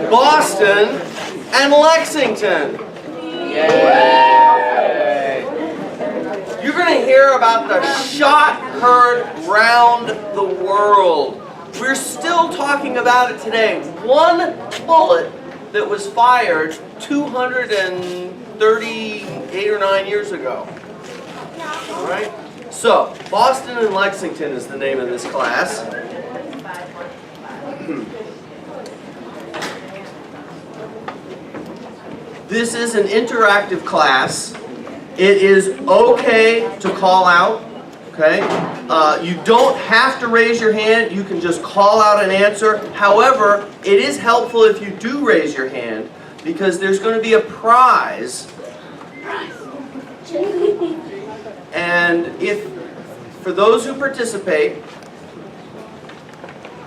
Boston, and Lexington. Yay! You're going to hear about the shot heard round the world. We're still talking about it today. One bullet that was fired 238 or 9 years ago. All right? So, Boston and Lexington is the name of this class. This is an interactive class. It is okay to call out, okay? You don't have to raise your hand. You can just call out an answer. However, it is helpful if you do raise your hand because there's going to be a prize. And for those who participate,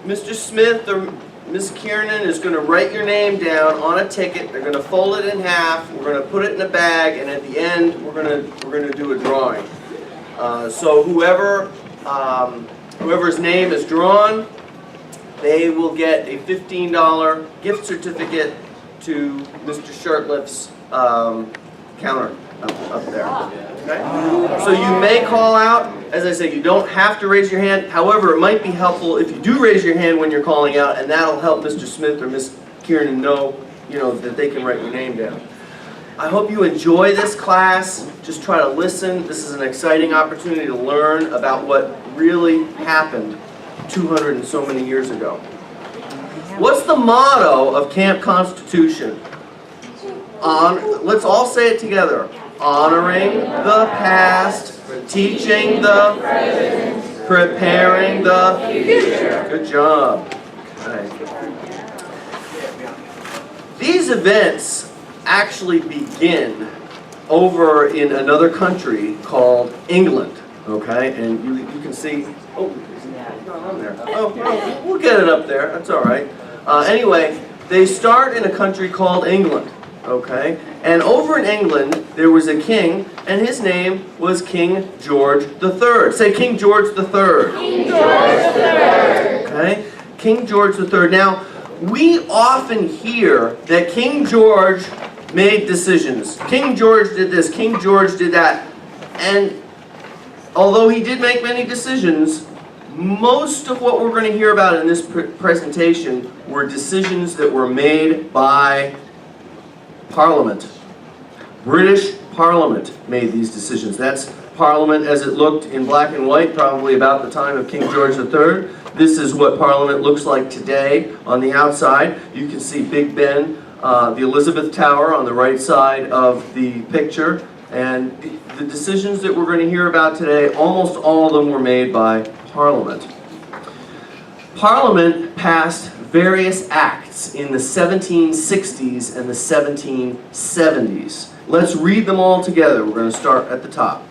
Mr. Smith or Ms. Kiernan is going to write your name down on a ticket. They're going to fold it in half. We're going to put it in a bag, and at the end, we're going to do a drawing. So whoever's name is drawn, they will get a $15 gift certificate to Mr. Shartliff's counter up there. Okay? So you may call out. As I say, you don't have to raise your hand. However, it might be helpful if you do raise your hand when you're calling out, and that'll help Mr. Smith or Ms. Kiernan know, that they can write your name down. I hope you enjoy this class. Just try to listen. This is an exciting opportunity to learn about what really happened 200 and so many years ago. What's the motto of Camp Constitution? Let's all say it together. Honoring the past, teaching the present, preparing the future. Good job. Okay. These events actually begin over in another country called England. Okay, and you can see. Oh, it's not on there. Oh, we'll get it up there. That's all right. Anyway, they start in a country called England. Okay, and over in England there was a king, and his name was King George III. Say King George III. King George III. Okay, King George III. Now, we often hear that King George made decisions. King George did this, King George did that. And although he did make many decisions, most of what we're going to hear about in this presentation were decisions that were made by Parliament. British Parliament made these decisions. That's Parliament as it looked in black and white, probably about the time of King George III. This is what Parliament looks like today on the outside. You can see Big Ben, the Elizabeth Tower on the right side of the picture. And the decisions that we're going to hear about today, almost all of them were made by Parliament. Parliament passed various acts in the 1760s and the 1770s. Let's read them all together. We're going to start at the top.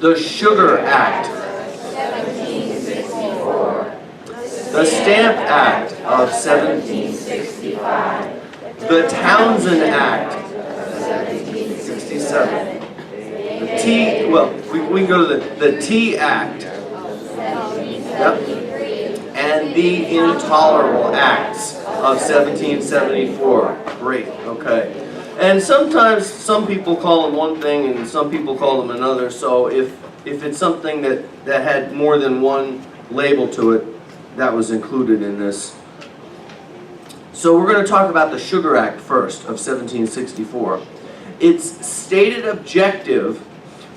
The Sugar Act, 1764. the Stamp Act of 1765, the Townsend Act, 1767, the Tea, well, we can go to the Tea Act, yep, and the Intolerable Acts of 1774. Great, okay. And sometimes some people call them one thing and some people call them another, so if it's something that had more than one label to it, that was included in this. So we're going to talk about the Sugar Act first of 1764. Its stated objective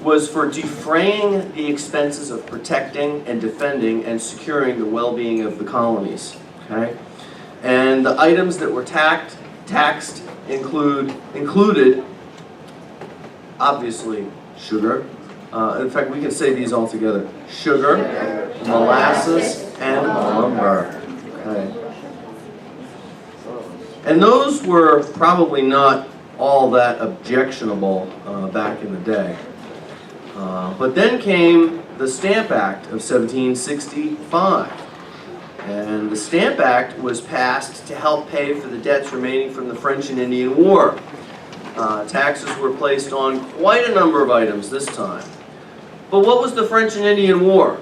was for defraying the expenses of protecting and defending and securing the well-being of the colonies. Okay? And the items that were taxed included, obviously, sugar. In fact, we can say these all together. Sugar, molasses, and lumber. Okay. And those were probably not all that objectionable back in the day. But then came the Stamp Act of 1765. And the Stamp Act was passed to help pay for the debts remaining from the French and Indian War. Taxes were placed on quite a number of items this time. But what was the French and Indian War?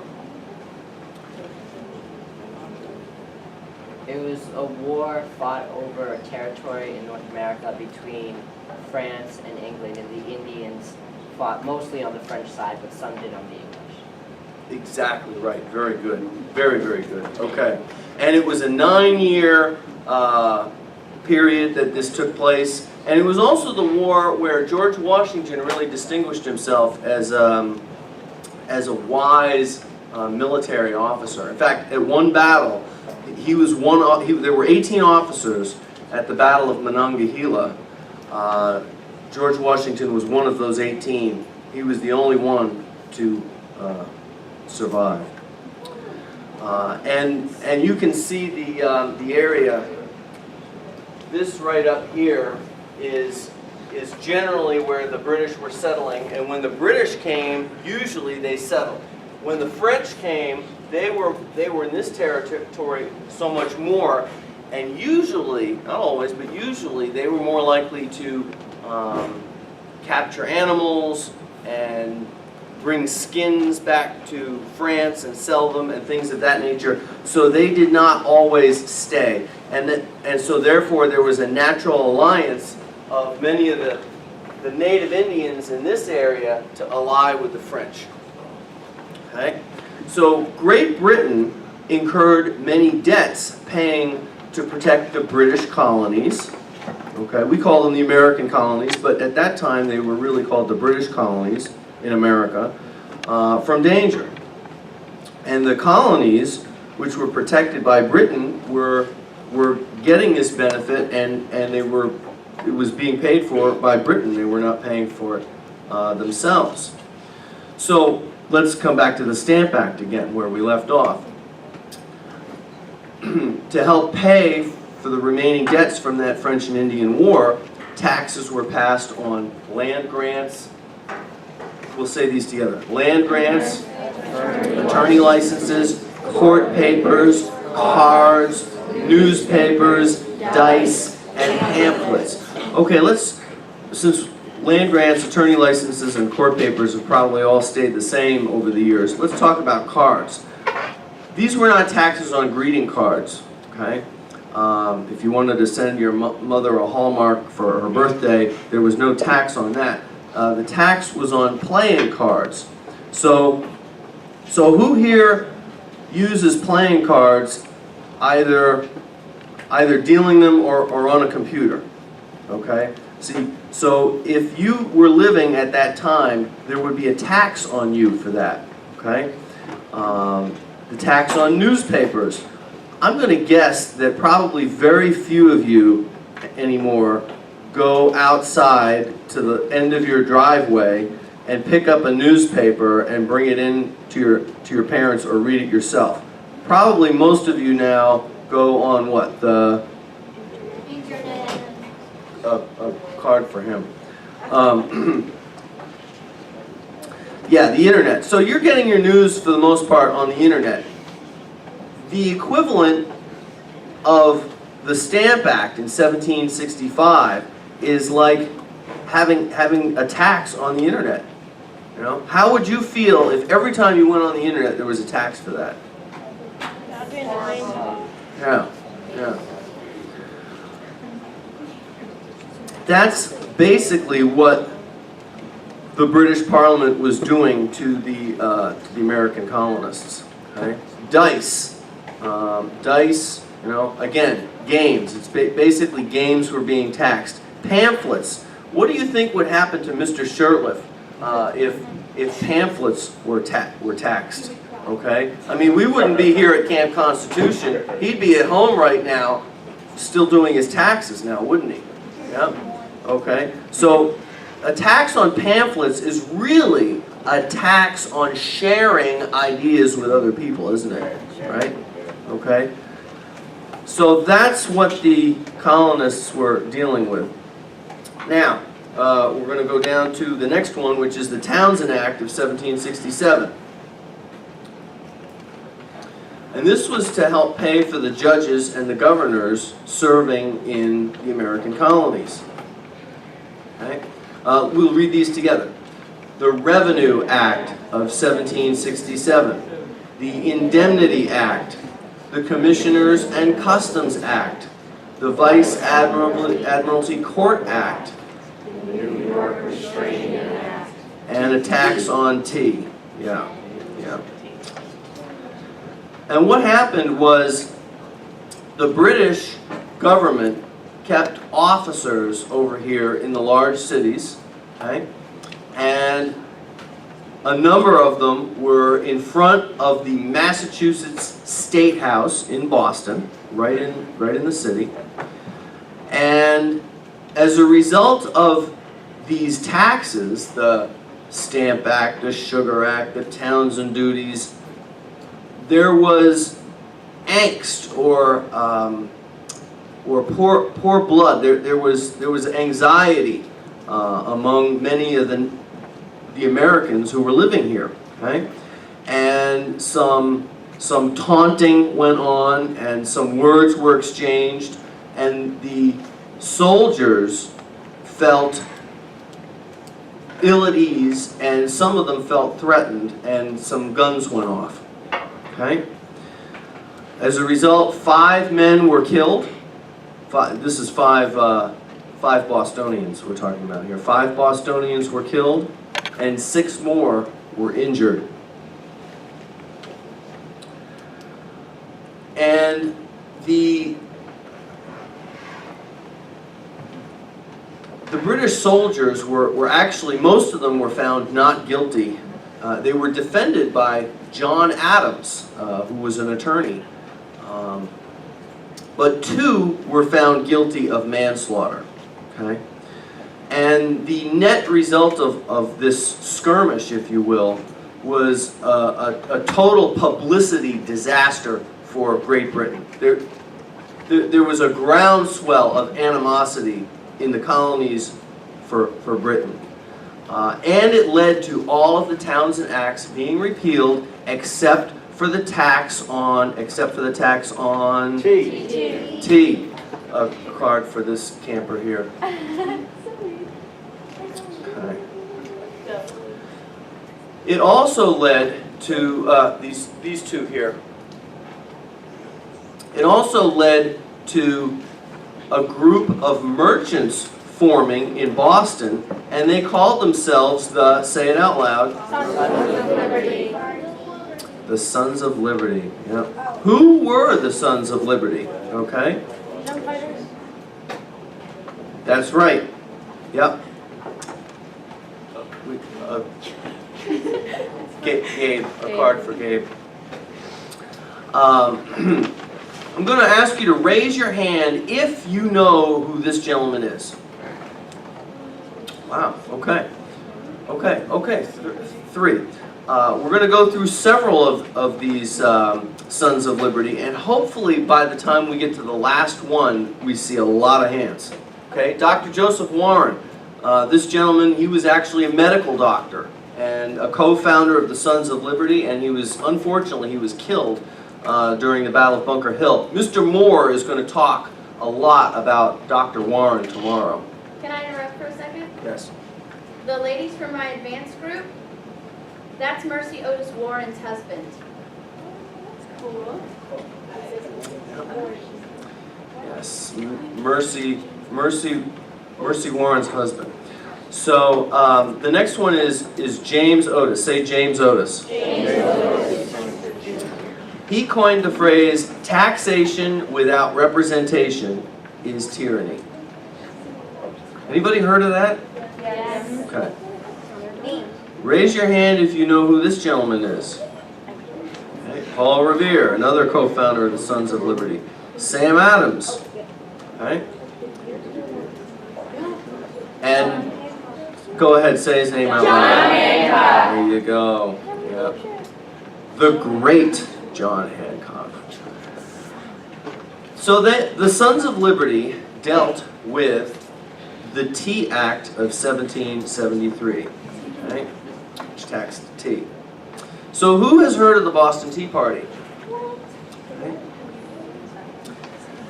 It was a war war fought over a territory in North America between France and England, and the Indians fought mostly on the French side, but some did on the English. Exactly right. Very good. Very, very good. Okay. And it was a 9-year period that this took place. And it was also the war where George Washington really distinguished himself as a wise military officer. In fact, at one battle, there were 18 officers at the Battle of Monongahela. George Washington was one of those 18. He was the only one to survive. And you can see the area. This right up here is generally where the British were settling, and when the British came, usually they settled. When the French came, they were in this territory so much more, and usually, not always, but usually they were more likely to capture animals and bring skins back to France and sell them and things of that nature. So they did not always stay, and so therefore there was a natural alliance of many of the native Indians in this area to ally with the French. Okay? So Great Britain incurred many debts paying to protect the British colonies. Okay, we call them the American colonies, but at that time they were really called the British colonies in America, from danger. And the colonies, which were protected by Britain, were getting this benefit, and it was being paid for by Britain. They were not paying for it themselves. So let's come back to the Stamp Act again, where we left off. To help pay for the remaining debts from that French and Indian War, taxes were passed on land grants. We'll say these together. Land grants, attorney licenses, court papers, cards, newspapers, dice, and pamphlets. Okay, since land grants, attorney licenses, and court papers have probably all stayed the same over the years, let's talk about cards. These were not taxes on greeting cards, okay? If you wanted to send your mother a Hallmark for her birthday, there was no tax on that. The tax was on playing cards. So who here uses playing cards, either dealing them or on a computer? Okay? See, so if you were living at that time, there would be a tax on you for that. Okay? The tax on newspapers. I'm going to guess that probably very few of you anymore go outside to the end of your driveway and pick up a newspaper and bring it in to your parents or read it yourself. Probably most of you now go on what? The Internet. a card for him. Yeah, the internet. So you're getting your news for the most part on the internet. The equivalent of the Stamp Act in 1765 is like having a tax on the internet. You know, how would you feel if every time you went on the internet there was a tax for that? Yeah, yeah. That's basically what the British Parliament was doing to the American colonists. Okay? Dice, you know, again, games. It's basically games were being taxed. Pamphlets. What do you think would happen to Mr. Shirtliff if pamphlets were taxed? Okay, I mean, we wouldn't be here at Camp Constitution. He'd be at home right now, still doing his taxes now, wouldn't he? Yeah. Okay. So a tax on pamphlets is really a tax on sharing ideas with other people, isn't it? Right? Okay. So that's what the colonists were dealing with. Now, we're going to go down to the next one, which is the Townshend Act of 1767. And this was to help pay for the judges and the governors serving in the American colonies. Okay? We'll read these together. The Revenue Act of 1767, the Indemnity Act, the Commissioners and Customs Act, the Vice Admiralty Court Act, and a tax on tea. Yeah. And what happened was the British government kept officers over here in the large cities, okay? And a number of them were in front of the Massachusetts State House in Boston, right in the city. And as a result of these taxes, the Stamp Act, the Sugar Act, the Townsend duties, there was angst or poor blood. There was anxiety among many of the Americans who were living here, okay? And some taunting went on, and some words were exchanged, and the soldiers felt ill at ease, and some of them felt threatened, and some guns went off. Okay? As a result, 5 men were killed. This is five Bostonians we're talking about here. 5 Bostonians were killed, and 6 more were injured. And the British soldiers were actually, most of them were found not guilty. They were defended by John Adams, who was an attorney. But 2 were found guilty of manslaughter. Okay? And the net result of this skirmish, if you will, was a total publicity disaster for Great Britain. There was a groundswell of animosity in the colonies for Britain. And it led to all of the Townsend Acts being repealed except for the tax on tea. A card for this camper here. Okay. It also led to these 2 here. It also led to a group of merchants forming in Boston, and they called themselves the, say it out loud, Sons of Liberty. the Sons of Liberty. Yeah. Who were the Sons of Liberty? Okay? Freedom fighters. That's right. Yep. Gabe, a card for Gabe. I'm going to ask you to raise your hand if you know who this gentleman is. Wow, okay. 3. We're going to go through several of these Sons of Liberty, and hopefully by the time we get to the last one, we see a lot of hands. Okay, Dr. Joseph Warren. This gentleman, he was actually a medical doctor and a co-founder of the Sons of Liberty, and unfortunately, he was killed during the Battle of Bunker Hill. Mr. Moore is going to talk a lot about Dr. Warren tomorrow. Can I interrupt for a second? Yes. The ladies from my advanced group, that's Mercy Otis Warren's husband. That's cool. Yes, Mercy Warren's husband. So the next one is James Otis. Say James Otis. James Otis. He coined the phrase, taxation without representation is tyranny. Anybody heard of that? Yes. Okay. Me. Raise your hand if you know who this gentleman is. Okay. Paul Revere, another co-founder of the Sons of Liberty. Sam Adams. Okay. And go ahead, say his name out loud. There you go. Yep. The great John Hancock. So the Sons of Liberty dealt with the Tea Act of 1773, okay, which taxed tea. So who has heard of the Boston Tea Party? Okay.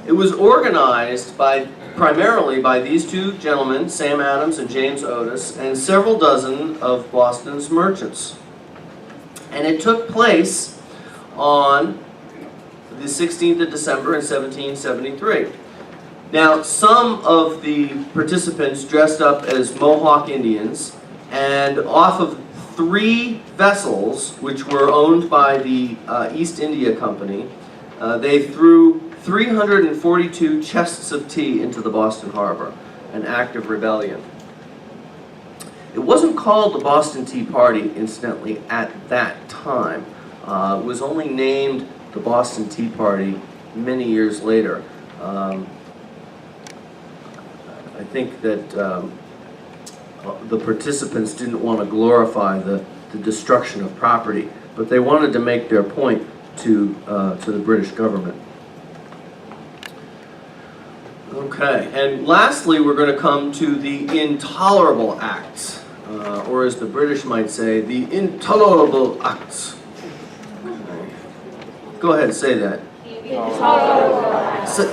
It was organized primarily by these 2 gentlemen, Sam Adams and James Otis, and several dozen of Boston's merchants. And it took place on the 16th of December in 1773. Now, some of the participants dressed up as Mohawk Indians, and off of 3 vessels, which were owned by the East India Company, they threw 342 chests of tea into the Boston Harbor, an act of rebellion. It wasn't called the Boston Tea Party, incidentally, at that time. It was only named the Boston Tea Party many years later. I think that the participants didn't want to glorify the destruction of property, but they wanted to make their point to the British government. Okay, and lastly, we're going to come to the Intolerable Acts, or as the British might say, the Intolerable Acts. Go ahead, say that.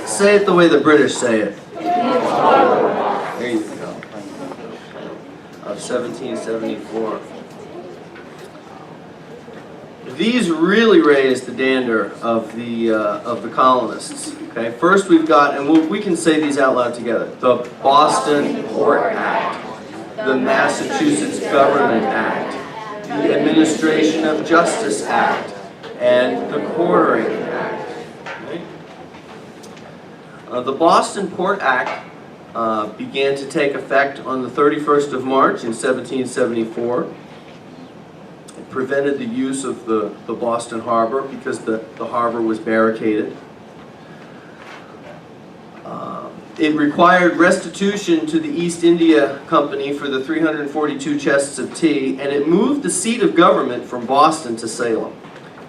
Say it the way the British say it. There you go. Of 1774. These really raised the dander of the colonists. Okay, first we've got, and we can say these out loud together: the Boston Port Act, the Massachusetts Government Act, the Administration of Justice Act, and the Quartering Act. The Boston Port Act began to take effect on the 31st of March in 1774. It prevented the use of the Boston Harbor because the harbor was barricaded. It required restitution to the East India Company for the 342 chests of tea, and it moved the seat of government from Boston to Salem.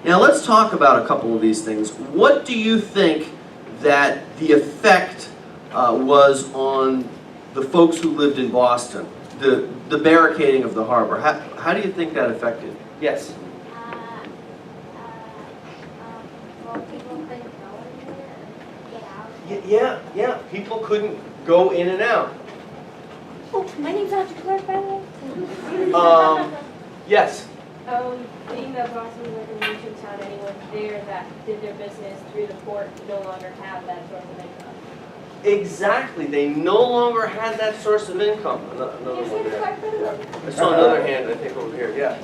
Now let's talk about a couple of these things. What do you think that the effect was on the folks who lived in Boston? The barricading of the harbor. How do you think that affected? Yes? Well, people couldn't go anywhere or get out. Yeah. People couldn't go in and out. Oh, my name's Dr. Clark, by the way. Yes? Being that Boston was an ancient town, anyone there that did their business through the port no longer have that source of income. Exactly. They no longer had that source of income. Another one there. I saw another hand, I think, over here. Yeah.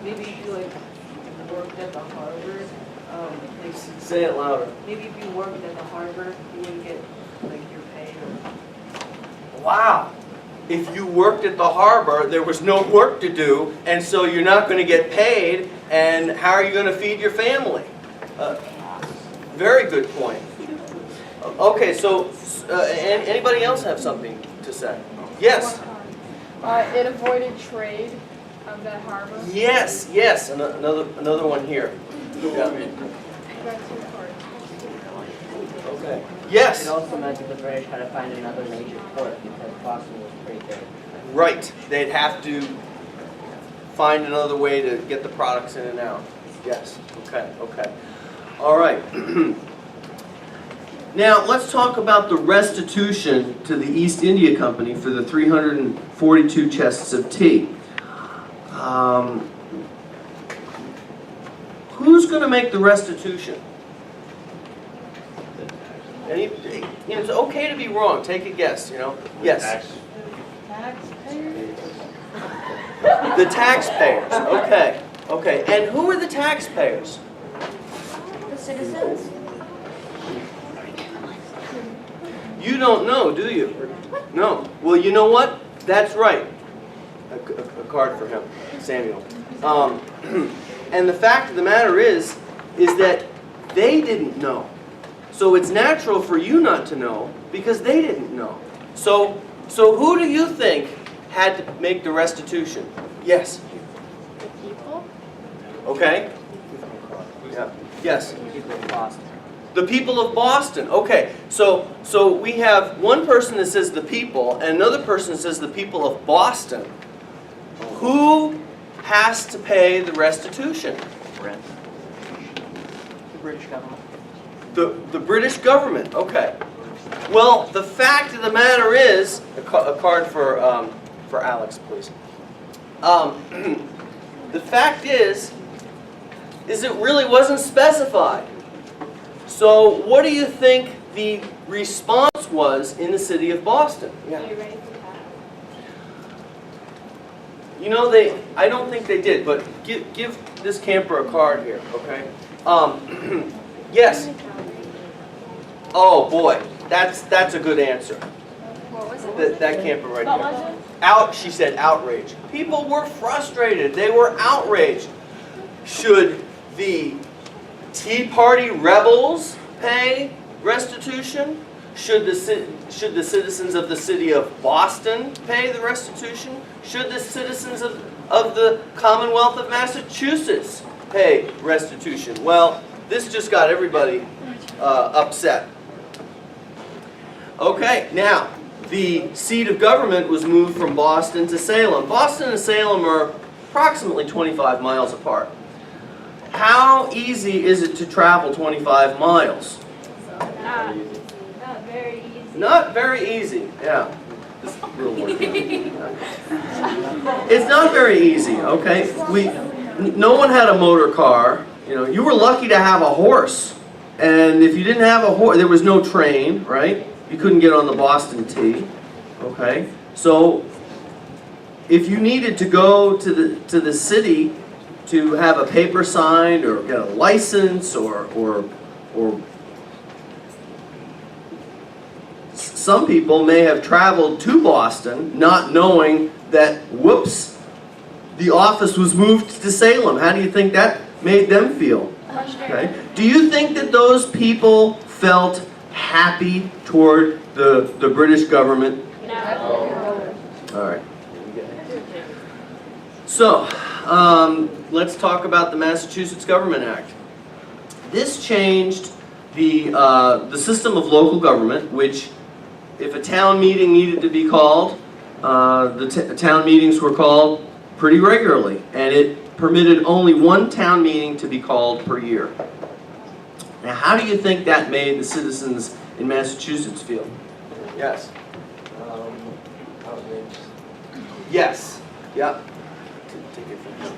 Maybe if you worked at the harbor, Say it louder. maybe if you worked at the harbor, you wouldn't get your pay or. Wow. If you worked at the harbor, there was no work to do, and so you're not going to get paid, and how are you going to feed your family? Very good point. Okay, so anybody else have something to say? Yes? It avoided trade of that harbor. Yes. Another one here. Yeah. Okay. Yes? It also meant that the British had to find another major port because Boston was pretty big. Right. They'd have to find another way to get the products in and out. Yes. Okay. All right. Now, let's talk about the restitution to the East India Company for the 342 chests of tea. Who's going to make the restitution? It's okay to be wrong. Take a guess, Yes. Taxpayers? The taxpayers. Okay. And who are the taxpayers? The citizens? You don't know, do you? No. Well, you know what? That's right. A card for him, Samuel. And the fact of the matter is that they didn't know. So it's natural for you not to know because they didn't know. So who do you think had to make the restitution? Yes. The people? Okay. Yeah. Yes. People in Boston. The people of Boston. Okay. So we have one person that says the people and another person that says the people of Boston. Who has to pay the restitution? The British government. The British government. Okay. Well, the fact of the matter is, a card for Alex, please. The fact is it really wasn't specified. So what do you think the response was in the city of Boston. Are you ready for that? You know, I don't think they did, but give this camper a card here, okay? Yes. Oh boy, that's a good answer. What was it? That camper right What there. was it? She said outrage. People were frustrated. They were outraged. Should the Tea Party rebels pay restitution? Should the citizens of the city of Boston pay the restitution? Should the citizens of the Commonwealth of Massachusetts pay restitution? Well, this just got everybody upset. Okay, now, the seat of government was moved from Boston to Salem. Boston and Salem are approximately 25 miles apart. How easy is it to travel 25 miles? Not very easy. Not very easy, yeah. This real one. It's not very easy, okay? No one had a motor car. You know, you were lucky to have a horse. And if you didn't have a horse, there was no train, right? You couldn't get on the Boston T, okay? So if you needed to go to the city to have a paper signed or get a license or some people may have traveled to Boston not knowing that, whoops, the office was moved to Salem. How do you think that made them feel? Okay. Do you think that those people felt happy toward the British government? No. All right. So, let's talk about the Massachusetts Government Act. This changed the system of local government, which, if a town meeting needed to be called, the town meetings were called pretty regularly, and it permitted only one town meeting to be called per year. Now, how do you think that made the citizens in Massachusetts feel? Yes. Outraged. Yes. Yeah. Take it from here.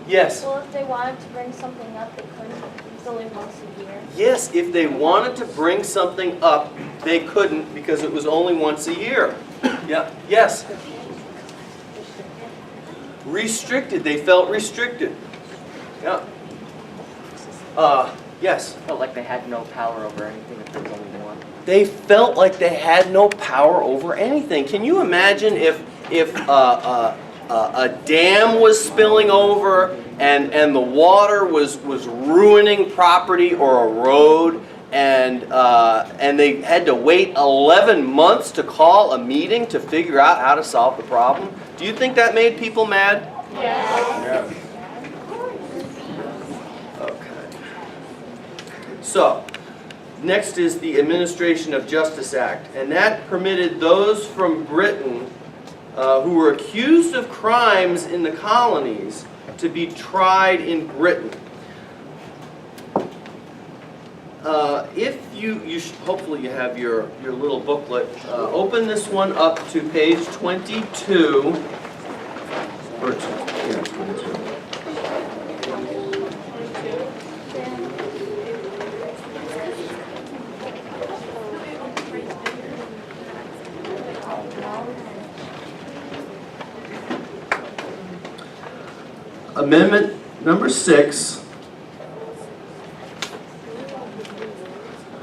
Yes. Well, if they wanted to bring something up, they couldn't. It's only once a year. Yes, if they wanted to bring something up, they couldn't because it was only once a year. Yeah. Yes. Restricted. They felt restricted. Yeah. Yes. Felt like they had no power over anything if there was only one. They felt like they had no power over anything. Can you imagine if a dam was spilling over and the water was ruining property or a road, and they had to wait 11 months to call a meeting to figure out how to solve the problem? Do you think that made people mad? Yes. Yeah. Okay. So, next is the Administration of Justice Act, and that permitted those from Britain who were accused of crimes in the colonies to be tried in Britain. If you hopefully you have your little booklet. Open this one up to page 22. Or, yeah, 22. Amendment number 6.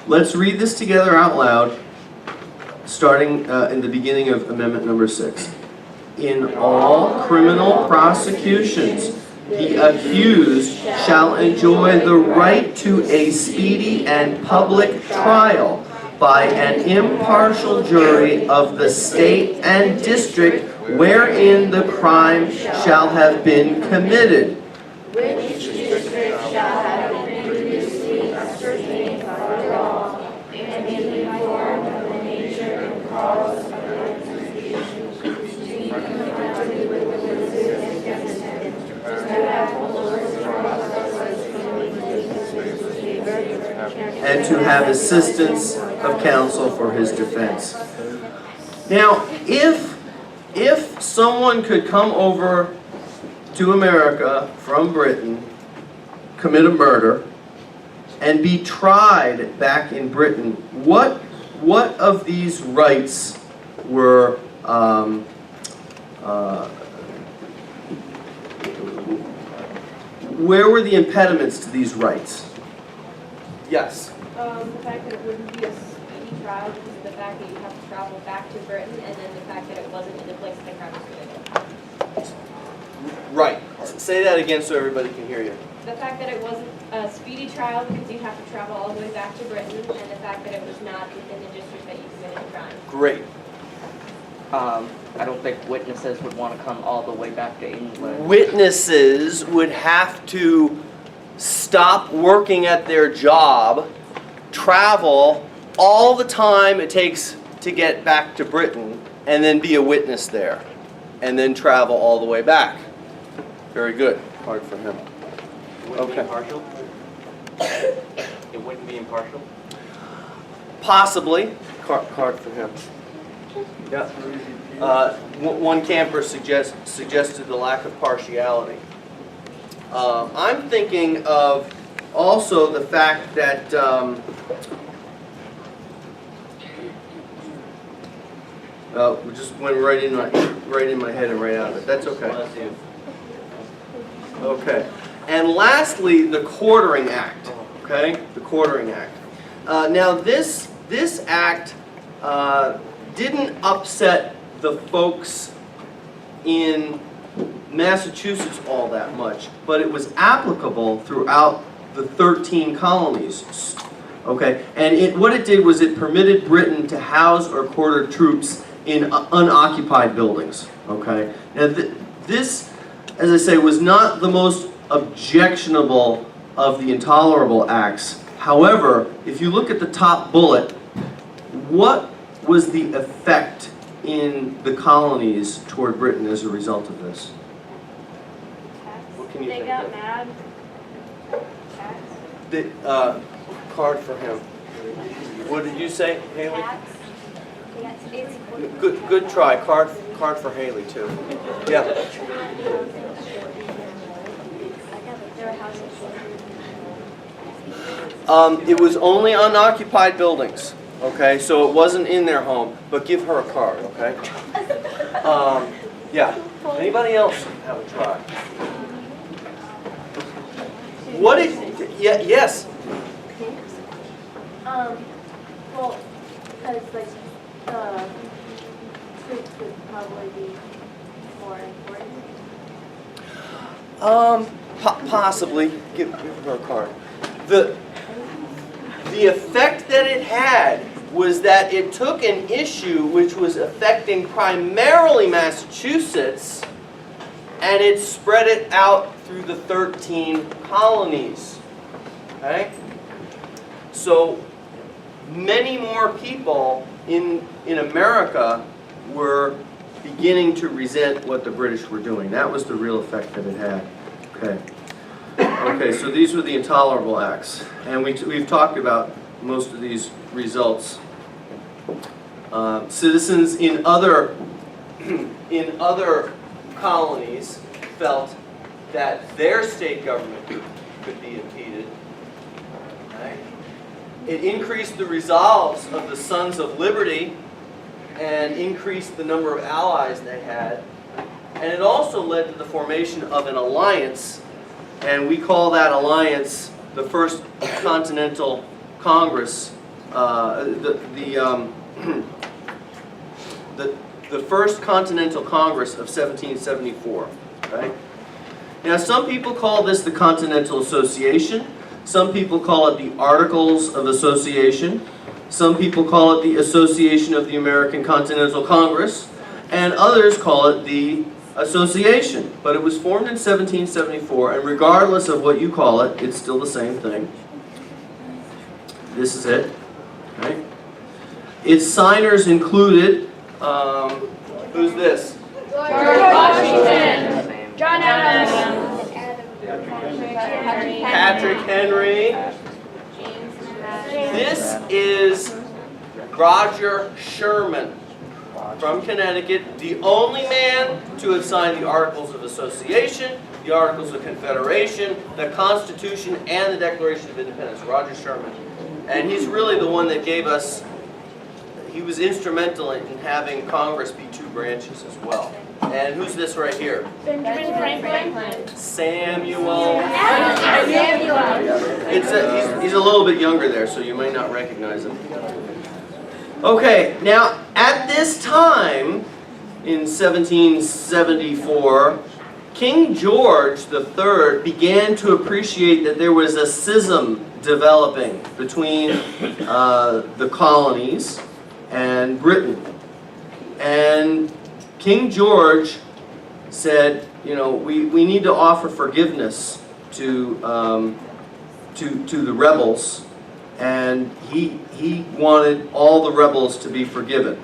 Let's read this together out loud, starting in the beginning of Amendment number 6. In all criminal prosecutions, the accused shall enjoy the right to a speedy and public trial by an impartial jury of the state and district wherein the crime shall have been committed. Which district shall have been previously ascertained by law and be informed of the nature and cause of the execution to be conducted with the witnesses against him, to have the process and to have assistance of counsel for his defense. Now, if someone could come over to America from Britain, commit a murder, and be tried back in Britain, what of these rights were where were the impediments to these rights? Yes. The fact that it wouldn't be a speedy trial because of the fact that you have to travel back to Britain, and then the fact that it wasn't in the place the crime was committed. Right. Say that again so everybody can hear you. The fact that it wasn't a speedy trial because you have to travel all the way back to Britain, and the fact that it was not within the district that you committed the crime. Great. I don't think witnesses would want to come all the way back to England. Witnesses would have to stop working at their job, travel all the time it takes to get back to Britain, and then be a witness there, and then travel all the way back. Very good. Hard for him. It wouldn't be Okay. impartial? It wouldn't be impartial? Possibly. Card for him. Yeah. One camper suggested the lack of partiality. I'm thinking of also the fact that we just went right in my head and right out of it. That's okay. Okay. And lastly, the Quartering Act. Okay, the Quartering Act. Now this act didn't upset the folks in Massachusetts all that much, but it was applicable throughout the 13 colonies. Okay, and what it did was it permitted Britain to house or quarter troops in unoccupied buildings. Okay, now this, as I say, was not the most objectionable of the intolerable acts. However, if you look at the top bullet, what was the effect in the colonies toward Britain as a result of this? What can you They think got of? mad. Tax. The, card for him. What did you say, Haley? Good try. Card for Haley too. Yeah. It was only unoccupied buildings. Okay, so it wasn't in their home. But give her a card, okay? Yeah. Anybody else have a try? What is? Yeah. Yes. Well, because like troops would probably be more important. Possibly. Give her a card. The effect that it had was that it took an issue which was affecting primarily Massachusetts, and it spread it out through the 13 colonies. Okay? So many more people in America were beginning to resent what the British were doing. That was the real effect that it had. Okay. Okay, so these were the intolerable acts, and we've talked about most of these results. Citizens in other colonies felt that their state government could be impeded. Okay. It increased the resolves of the Sons of Liberty and increased the number of allies they had, and it also led to the formation of an alliance. And we call that alliance the First Continental Congress, the First Continental Congress of 1774. Okay? Now, some people call this the Continental Association. Some people call it the Articles of Association. Some people call it the Association of the American Continental Congress, and others call it the Association, but it was formed in 1774, and regardless of what you call it, it's still the same thing. This is it. Okay. Its signers included, who's this? George Washington. John Adams. Patrick Henry. This is Roger Sherman from Connecticut, the only man to have signed the Articles of Association, the Articles of Confederation, the Constitution, and the Declaration of Independence, Roger Sherman. And he's really the one that gave us, he was instrumental in having Congress be two branches as well. And who's this right here? Benjamin Franklin. Samuel. Samuel. He's a little bit younger there, so you might not recognize him. Okay, now at this time, in 1774, King George III began to appreciate that there was a schism developing between the colonies and Britain. And King George said, you know, we need to offer forgiveness to the rebels, and he wanted all the rebels to be forgiven.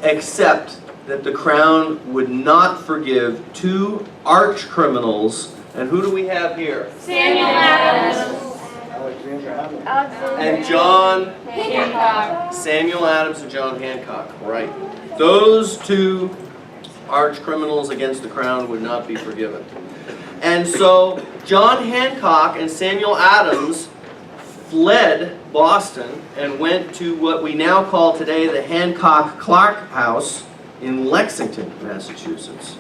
Except that the crown would not forgive two arch criminals. And who do we have here? Samuel Adams. And John Hancock. Samuel Adams and John Hancock, right. Those two arch criminals against the crown would not be forgiven. And so John Hancock and Samuel Adams fled Boston and went to what we now call today the Hancock-Clark House in Lexington, Massachusetts.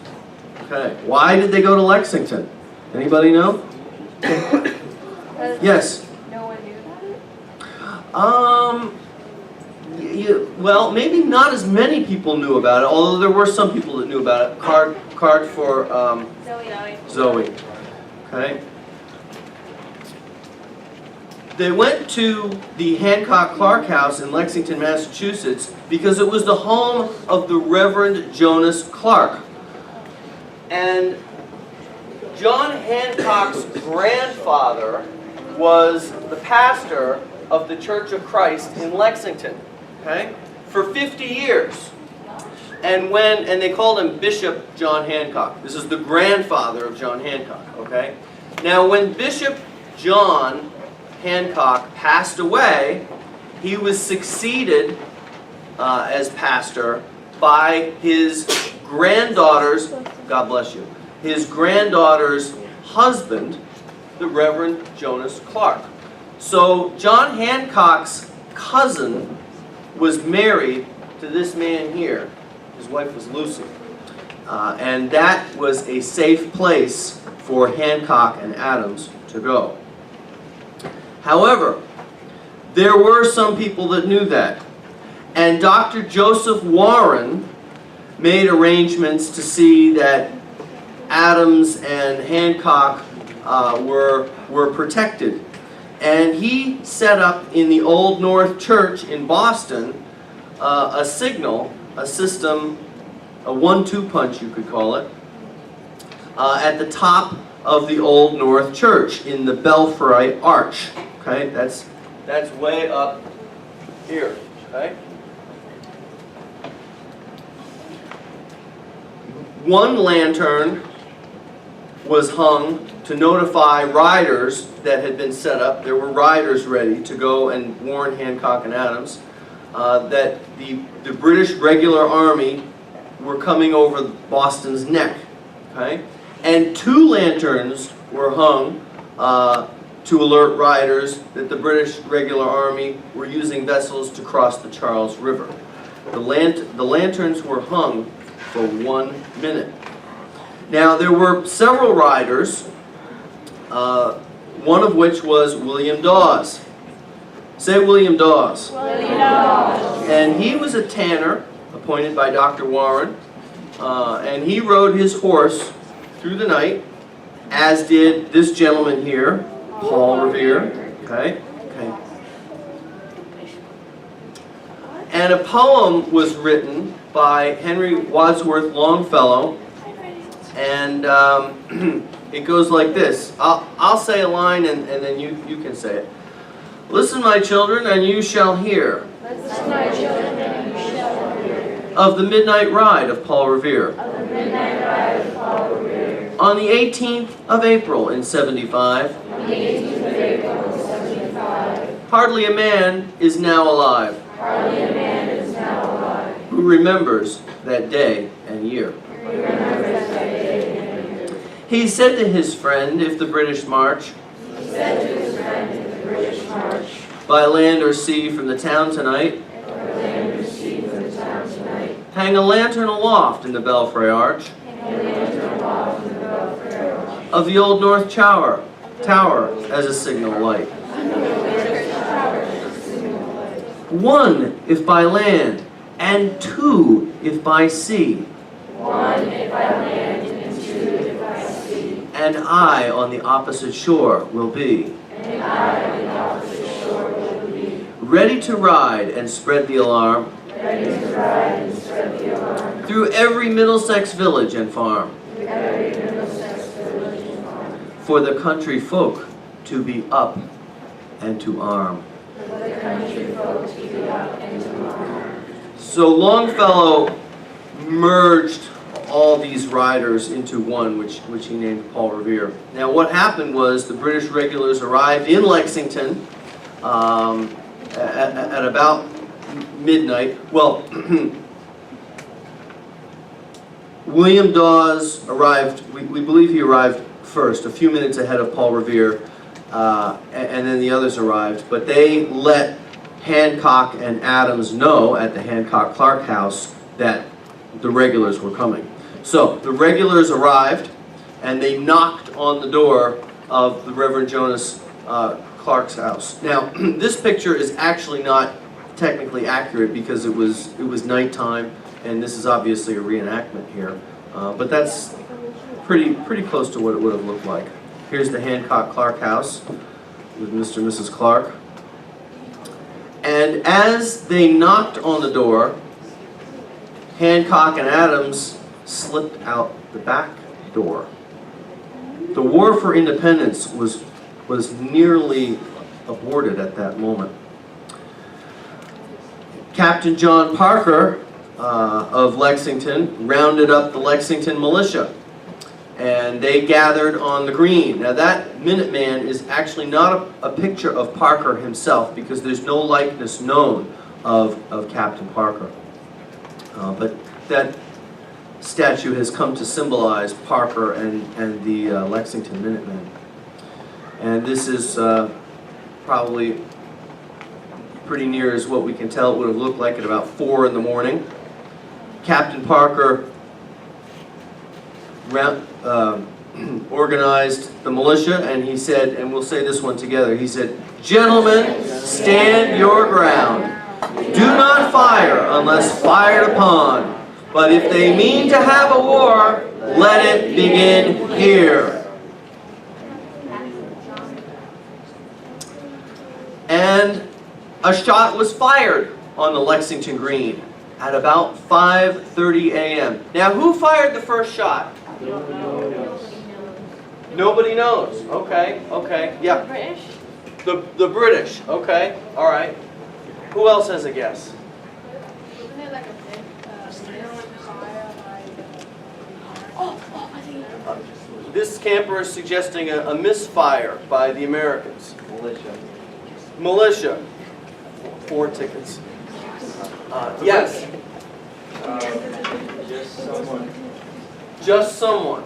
Okay, why did they go to Lexington? Anybody know? Yes? No one knew about it? Well, maybe not as many people knew about it, although there were some people that knew about it. Card for Zoe. Okay. They went to the Hancock-Clark House in Lexington, Massachusetts, because it was the home of the Reverend Jonas Clark. And John Hancock's grandfather was the pastor of the Church of Christ in Lexington, okay, for 50 years. And they called him Bishop John Hancock. This is the grandfather of John Hancock, okay? Now, when Bishop John Hancock passed away, he was succeeded as pastor by his granddaughter's, God bless you, his granddaughter's husband, the Reverend Jonas Clark. So John Hancock's cousin was married to this man here. His wife was Lucy. And that was a safe place for Hancock and Adams to go. However, there were some people that knew that. And Dr. Joseph Warren made arrangements to see that Adams and Hancock were protected. And he set up in the Old North Church in Boston a signal, a system, a 1-2 punch you could call it, at the top of the Old North Church in the Belfry Arch. Okay, that's way up here. Okay. One lantern was hung to notify riders that had been set up. There were riders ready to go and warn Hancock and Adams that the British regular army were coming over Boston's neck. Okay? And 2 lanterns were hung to alert riders that the British regular army were using vessels to cross the Charles River. The lanterns were hung for 1 minute. Now, there were several riders, one of which was William Dawes. Say William Dawes. William Dawes. And he was a tanner appointed by Dr. Warren, and he rode his horse through the night, as did this gentleman here, Paul Revere. Okay? And a poem was written by Henry Wadsworth Longfellow, and it goes like this. I'll say a line and then you can say it. Listen, my children, and you shall hear. Listen, my children, and you shall hear. Of the midnight ride of Paul Revere. Of the midnight ride of Paul Revere. On the 18th of April in 75. On the 18th of April in 75. Hardly a man is now alive. Hardly a man who remembers that day and year. He said to his friend, if the British march, by land or sea from the town tonight, hang a lantern aloft in the belfry arch of the old North Tower as a signal light. One if by land, and two if by sea. And I on the opposite shore will be. Ready to ride and spread the alarm. Through every Middlesex village and farm. For the country folk to be up and to arm. So Longfellow merged all these riders into one, which he named Paul Revere. Now what happened was the British regulars arrived in Lexington at about midnight. Well, William Dawes arrived, we believe he arrived first, a few minutes ahead of Paul Revere, and then the others arrived, but they let Hancock and Adams know at the Hancock-Clark house that the regulars were coming. So the regulars arrived and they knocked on the door of the Reverend Jonas Clark's house. Now this picture is actually not technically accurate because it was nighttime, and this is obviously a reenactment here, but that's pretty close to what it would have looked like. Here's the Hancock-Clark house with Mr. and Mrs. Clark. And as they knocked on the door, Hancock and Adams slipped out the back door. The war for independence was nearly aborted at that moment. Captain John Parker of Lexington rounded up the Lexington militia, and they gathered on the green. Now that Minuteman is actually not a picture of Parker himself, because there's no likeness known of Captain Parker. But that statue has come to symbolize Parker and the Lexington Minutemen. And this is probably pretty near as what we can tell it would have looked like at about 4 in the morning. Captain Parker organized the militia, and he said, and we'll say this one together, he said, "Gentlemen, stand your ground. Do not fire unless fired upon. But if they mean to have a war, let it begin here." And a shot was fired on the Lexington Green at about 5:30 a.m. Now, who fired the first shot? Nobody knows. Okay, yeah. British? The British. Okay, all right. Who else has a guess? Wasn't it like a big, I think. This camper is suggesting a misfire by the Americans. Militia. 4 tickets. Yes. Just someone.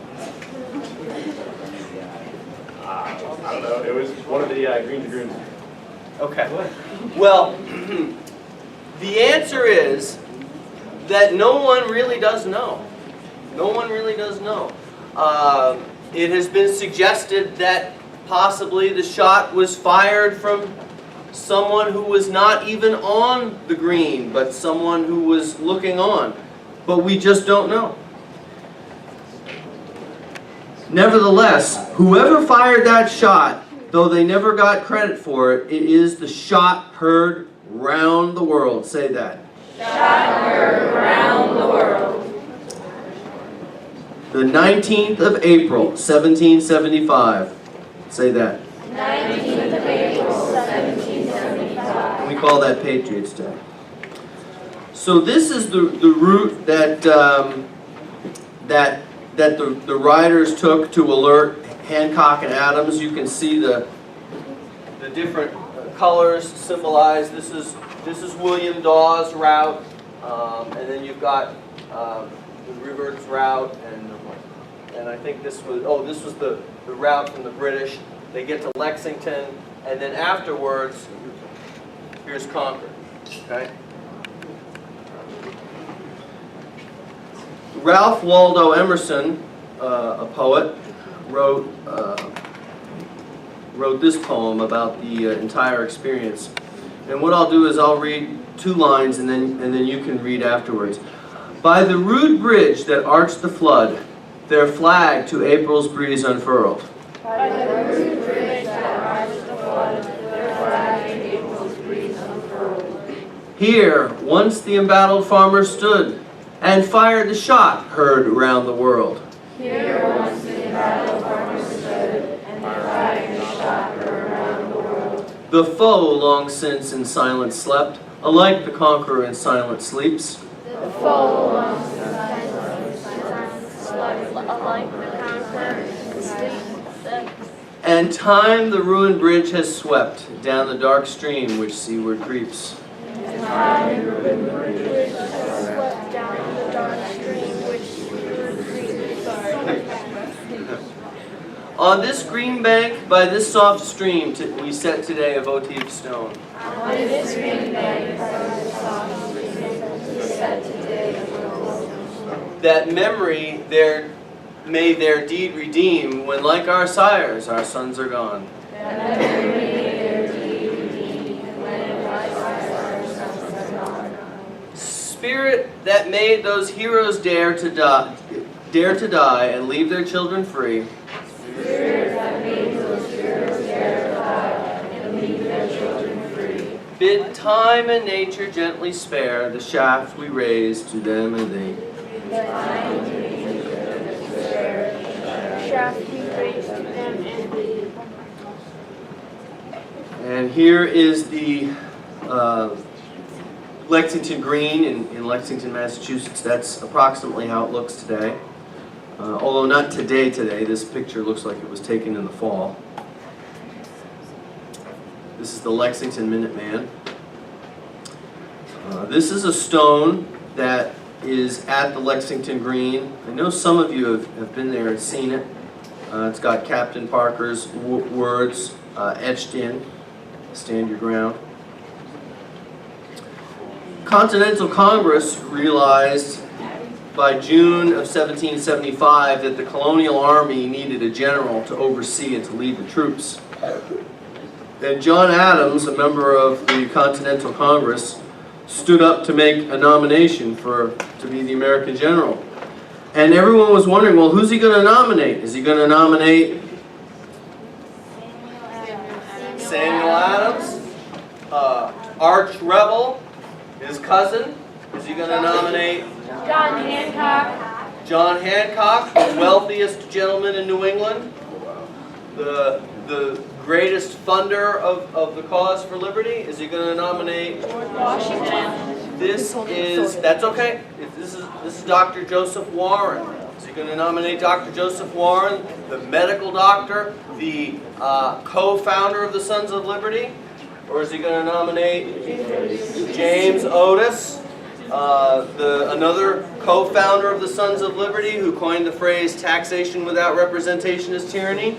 I don't know. It was one of the Green Dragoons. Okay. Well, the answer is that no one really does know. No one really does know. It has been suggested that possibly the shot was fired from someone who was not even on the green, but someone who was looking on. But we just don't know. Nevertheless, whoever fired that shot, though they never got credit for it, it is the shot heard round the world. Say that. Shot heard round the world. The 19th of April, 1775. Say that. 19th of April, 1775. And we call that Patriots' Day. So this is the route that the riders took to alert Hancock and Adams. You can see the different colors symbolized. This is William Dawes' route. And then you've got the reverse route, and I think this was the route from the British. They get to Lexington, and then afterwards, here's Concord. Okay. Ralph Waldo Emerson, a poet, wrote this poem about the entire experience. And what I'll do is I'll read 2 lines, and then you can read afterwards. By the rude bridge that arched the flood, their flag to April's breeze unfurled. By the rude bridge that arched the flood, their flag to April's breeze unfurled. Here, once the embattled farmer stood, and fired the shot heard round the world. Here once the embattled farmer stood, and fired the shot heard round the world. The foe long since in silence slept, alike the conqueror in silent sleeps. The foe long since in silence slept, alike the conqueror in sleep. And time the ruined bridge has swept down the dark stream which seaward creeps. And time the ruined bridge has swept down the dark stream which seaward creeps. On this green bank, by this soft stream, we set today a votive stone. On this green bank, by this soft stream, we set today a votive stone. That memory may their deed redeem, when like our sires, our sons are gone. That memory may their deed redeem, when like our sires, our sons are gone. Spirit that made those heroes dare to die and leave their children free. Spirit that made those heroes dare to die and leave their children free. Bid time and nature gently spare the shaft we raise to them and thee. The time and nature spare the shaft we raise to them and thee. And here is the Lexington Green in Lexington, Massachusetts. That's approximately how it looks today. Although not today. This picture looks like it was taken in the fall. This is the Lexington Minuteman. This is a stone that is at the Lexington Green. I know some of you have been there and seen it. It's got Captain Parker's words etched in. Stand your ground. Continental Congress realized by June of 1775 that the colonial army needed a general to oversee and to lead the troops. And John Adams, a member of the Continental Congress, stood up to make a nomination to be the American general. And everyone was wondering, well, who's he going to nominate? Is he going to nominate Samuel Adams, arch rebel, his cousin? Is he going to nominate John Hancock. John Hancock, the wealthiest gentleman in New England, the greatest funder of the cause for liberty? Is he going to nominate Washington. That's okay. This is Dr. Joseph Warren. Is he going to nominate Dr. Joseph Warren, the medical doctor, the co-founder of the Sons of Liberty? Or is he going to nominate James Otis, another co-founder of the Sons of Liberty, who coined the phrase "taxation without representation is tyranny"?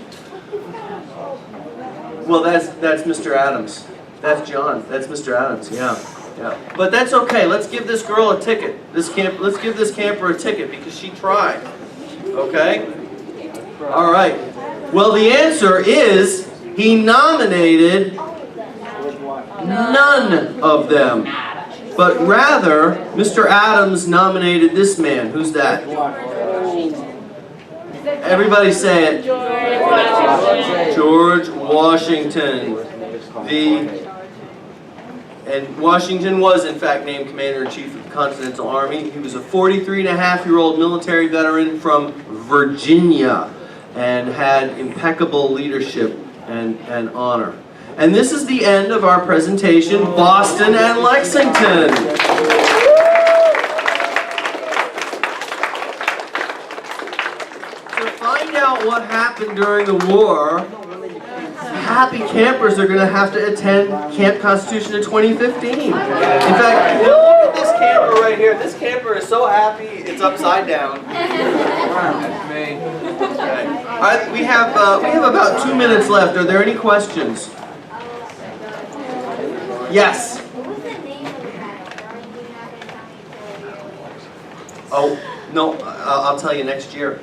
Well, that's Mr. Adams. That's John. That's Mr. Adams. Yeah. But that's okay. Let's give this girl a ticket. Let's give this camper a ticket because she tried. Okay? All right. Well, the answer is he nominated none of them. But rather, Mr. Adams nominated this man. Who's that? Everybody say it. George Washington. And Washington was, in fact, named Commander-in-Chief of the Continental Army. He was a 43-and-a-half-year-old military veteran from Virginia and had impeccable leadership and honor. And this is the end of our presentation, Boston and Lexington. To find out what happened during the war, happy campers are going to have to attend Camp Constitution in 2015. In fact, look at this camper right here. This camper is so happy it's upside down. That's me. Okay. All right, we have about 2 minutes left. Are there any questions? Yes. What was the name of the title? Or are you not going to tell me until a year later? Oh no, I'll tell you next year.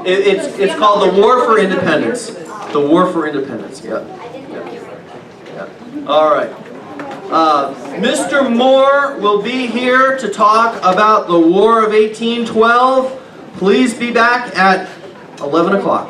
It's called the War for Independence. The War for Independence. Yeah. Yeah. All right. Mr. Moore will be here to talk about the War of 1812. Please be back at 11 o'clock.